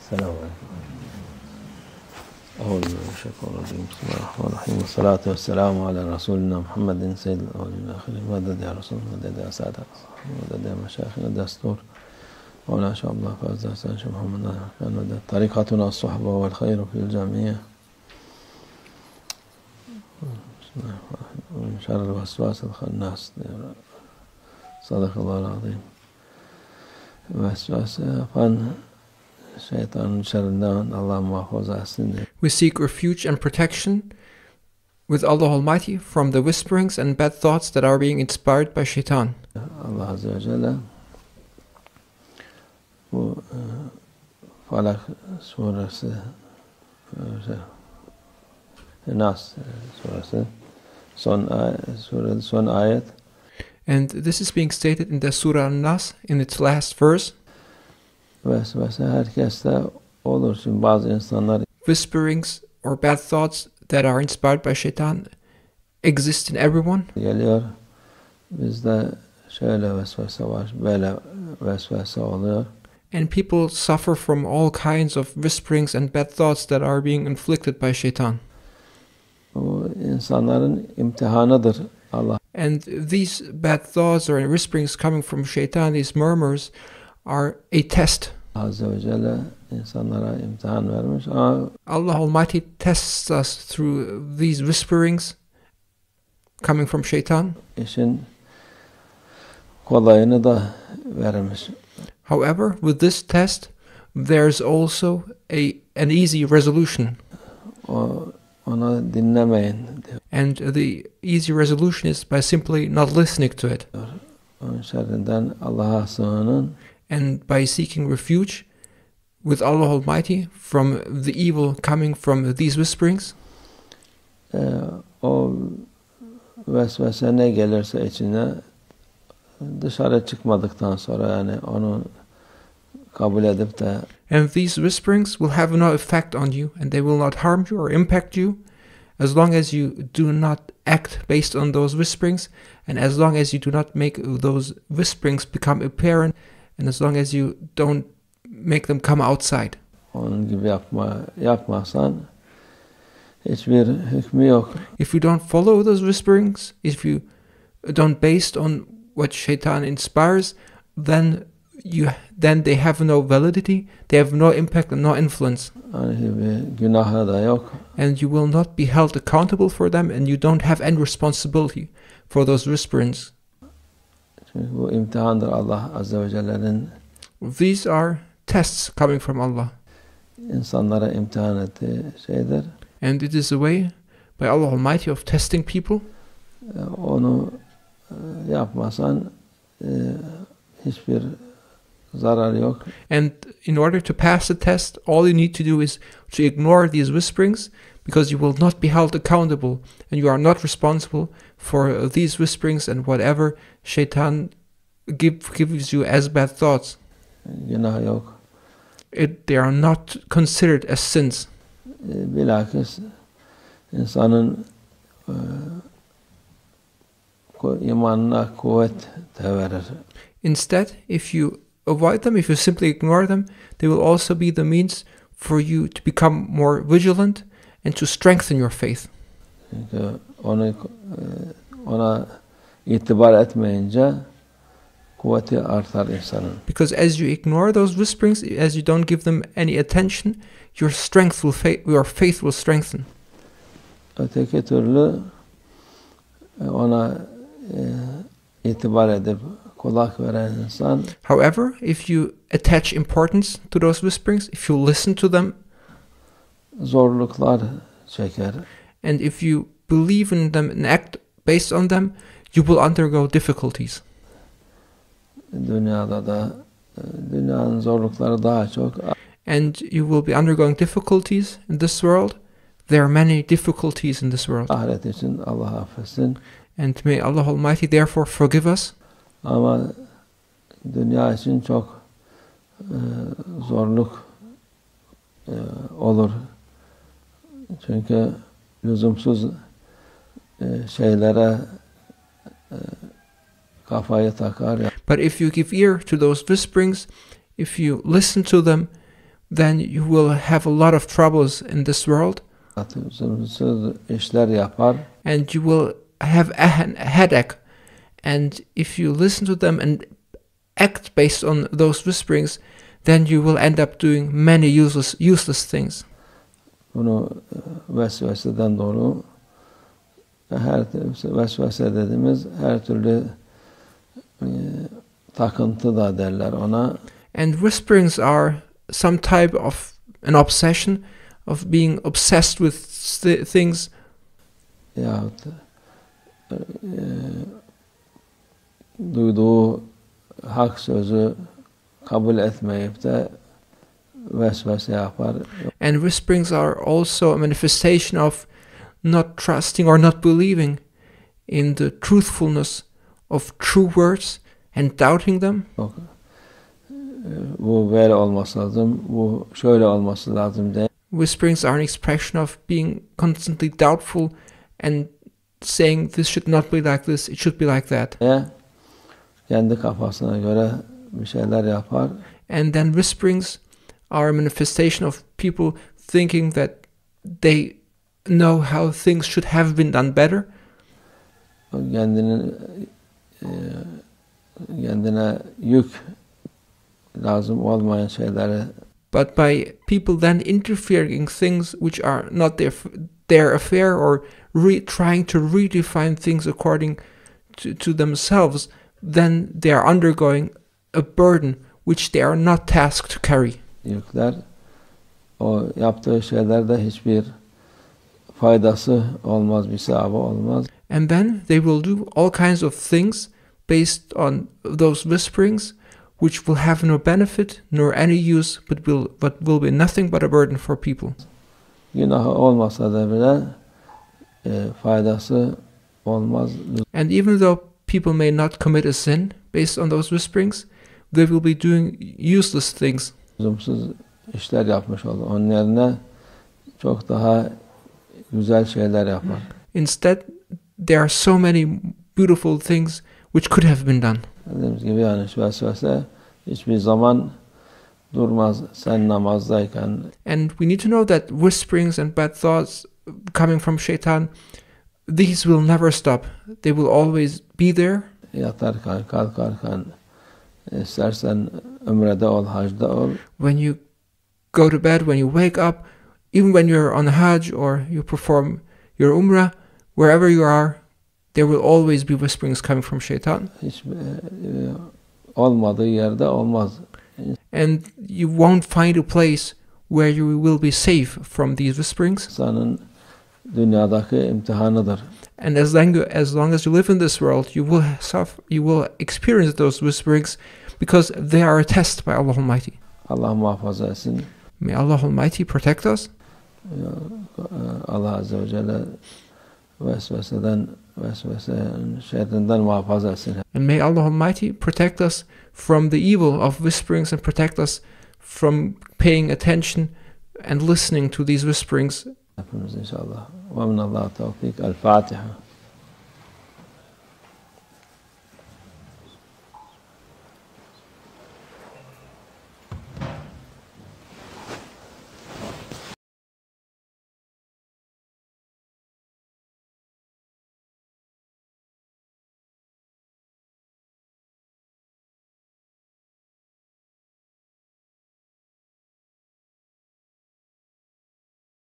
السلام عليكم. أعوذ بالله من الشيطان الرجيم. بسم الله الرحمن الرحيم. والصلاة والسلام على رسولنا محمد سيد الأولين والآخرين. مدد يا رسول، مدد يا سادة، مدد يا مشايخنا الدستور. مولانا شاء الله فاز حسن شيخ محمد كان مدد. طريقتنا الصحبة والخير في الجميع. من شر الوسواس الخناس. صدق الله العظيم. وسواس yapan şeytanın şerrinden Allah muhafaza etsin diye. We seek refuge and protection with Allah Almighty from the whisperings and bad thoughts that are being inspired by Shaytan. Allah Azze ve Celle bu Falak suresi, Nas suresi son ayet. And this is being stated in the Surah Nas in its last verse. Vesvese herkeste olur. Şimdi bazı insanlar Whisperings or bad thoughts that are inspired by Shaytan exist in everyone. geliyor. Bizde şöyle vesvese var, böyle vesvese oluyor. And people suffer from all kinds of whisperings and bad thoughts that are being inflicted by Shaytan. Bu insanların imtihanıdır Allah. And these bad thoughts or whisperings coming from Shaytan, these murmurs, are a test. Azze ve Celle insanlara imtihan vermiş. Allah Almighty tests us through these whisperings coming from Shaytan. İşin kolayını da vermiş. However, with this test, there's also an easy resolution. Onu dinlemeyin diyor. And the easy resolution is by simply not listening to it. Onun şerrinden Allah'a sığının. And by seeking refuge with Allah Almighty from the evil coming from these whisperings. O vesvese ne gelirse içine dışarı çıkmadıktan sonra yani onu kabul edip de And these whisperings will have no effect on you, and they will not harm you or impact you, as long as you do not act based on those whisperings, and as long as you do not make those whisperings become apparent, and as long as you don't make them come outside. Onun gibi yapmazsan hiçbir hükmü yok. If you don't follow those whisperings, if you don't based on what Shaytan inspires, then they have no validity, they have no impact and no influence. Yani bir günahı da yok. And you will not be held accountable for them, and you don't have any responsibility for those whisperings. Çünkü bu imtihandır Allah Azze ve Celle'nin. These are tests coming from Allah. İnsanlara imtihan ettiği şeydir. And it is a way by Allah Almighty of testing people. Onu yapmasan hiçbir zarar yok. And in order to pass the test, all you need to do is to ignore these whisperings, because you will not be held accountable, and you are not responsible for these whisperings and whatever Shaitan gives you as bad thoughts. Günah yok. They are not considered as sins. Bilakis insanın imanına kuvvet de verir. Instead, if you avoid them, if you simply ignore them, they will also be the means for you to become more vigilant and to strengthen your faith. Çünkü ona itibar etmeyince kuvveti artar insanın. Because as you ignore those whisperings, as you don't give them any attention, your faith will strengthen. Öteki türlü ona itibar edip kulak veren insan, however, if you attach importance to those whisperings, if you listen to them, zorluklar çeker. and if you believe in them and act based on them, you will undergo difficulties. Dünyada da dünyanın zorlukları daha çok. And you will be undergoing difficulties in this world. There are many difficulties in this world. Ahiret için Allah affetsin. And may Allah Almighty therefore forgive us. Ama dünya için çok zorluk olur. Çünkü lüzumsuz şeylere kafayı takar. But if you give ear to those whisperings, if you listen to them then you will have a lot of troubles in this world, işler yapar. and you will have a headache. And if you listen to them and act based on those whisperings, then you will end up doing many useless things. Bunu vesveseden doğru, vesvese dediğimiz her türlü takıntı da derler ona. And whisperings are some type of an obsession, of being obsessed with things. Yahut duyduğu hak sözü kabul etmeyip de vesvese yapar. And whisperings are also a manifestation of not trusting or not believing in the truthfulness of true words and doubting them. Bu böyle olması lazım, bu şöyle olması lazım diye. Whisperings are an expression of being constantly doubtful and saying this should not be like this, it should be like that. Kendi kafasına göre bir şeyler yapar. And then whisperings are a manifestation of people thinking that they know how things should have been done better. Kendine yük lazım olmayan şeyleri. But by people then interfering in things which are not their affair, or trying to redefine things according to themselves, then they are undergoing a burden which they are not tasked to carry. Yükler, o yaptığı şeylerde hiçbir faydası olmaz, bir sevabı olmaz. And then they will do all kinds of things based on those whisperings, which will have no benefit nor any use, but will be nothing but a burden for people. Günahı olmasa da bile faydası olmaz. And even though people may not commit a sin based on those whisperings, they will be doing useless things. Lüzumsuz işler yapmış olur. Onun yerine çok daha güzel şeyler yapar. Instead, there are so many beautiful things which could have been done. Dediğimiz gibi yani vesvese hiçbir zaman durmaz sen namazdayken. And we need to know that whisperings and bad thoughts coming from Shaytan, these will never stop. They will always be there. Yatarken, kalkarken, istersen ömrede ol, hacda ol. When you go to bed, when you wake up, even when you're on Hajj or you perform your Umrah, wherever you are, there will always be whisperings coming from Shaytan. Hiç olmadığı yerde olmaz. And you won't find a place where you will be safe from these whisperings. İnsanın dünyadaki imtihanıdır. And as long as you live in this world, you will experience those whisperings, because they are a test by Allah Almighty. Allah muhafaza etsin. May Allah Almighty protect us. Allah Azze ve Celle şeytandan muhafaza etsin. And may Allah Almighty protect us from the evil of whisperings, and protect us from paying attention and listening to these whisperings. Hepimiz inşallah. Ve minallah tevfik. El Fatiha.